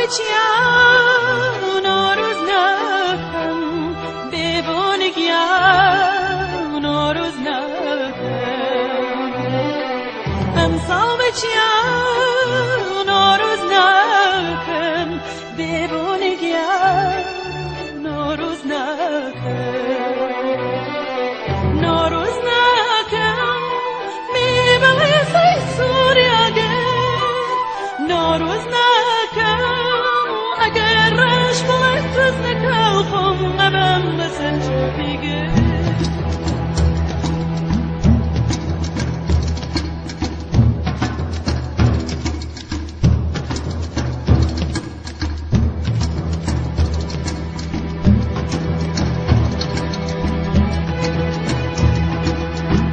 بچیان آروز نکن ببونگیان آروز نکن امسال بچیان آروز نکن ببونگیان آروز نکن آروز نکن میبلیسی سوریاگر آروز اگر رش بلد روز نکوخم نبم مثل چوبیگه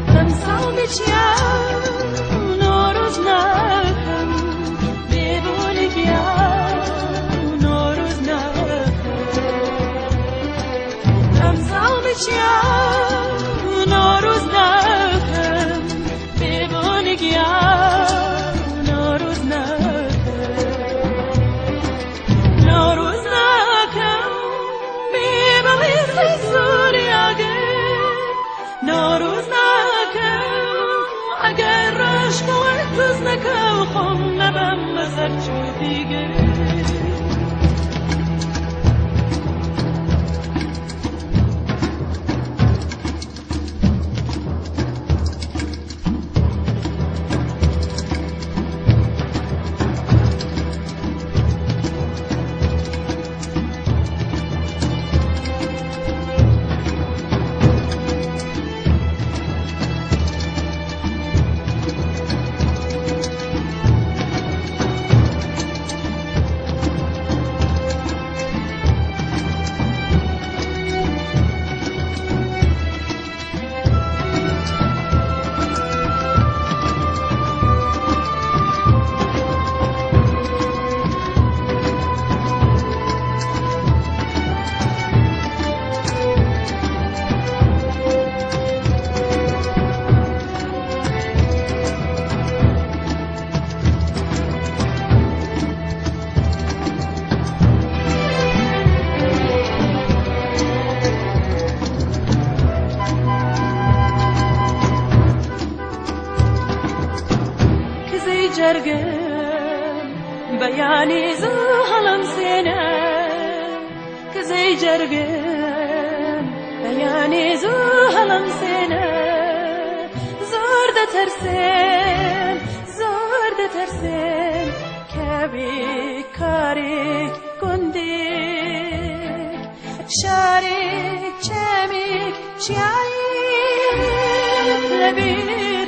امسال بچیان آروز نکن ببونگیان بچیان آروز نکن ببونگیان آروز نکن آروز نکن میبلیسی سوریاگر آروز نکن اگر رش بلد روز نکوخم نبم مثل چوبیگه جرگن بیانی زهلم سینه کزی جرگن بیانی زهلم سینه زرد ترسن کبی کاری گندی شاری چمیک چیایی لبی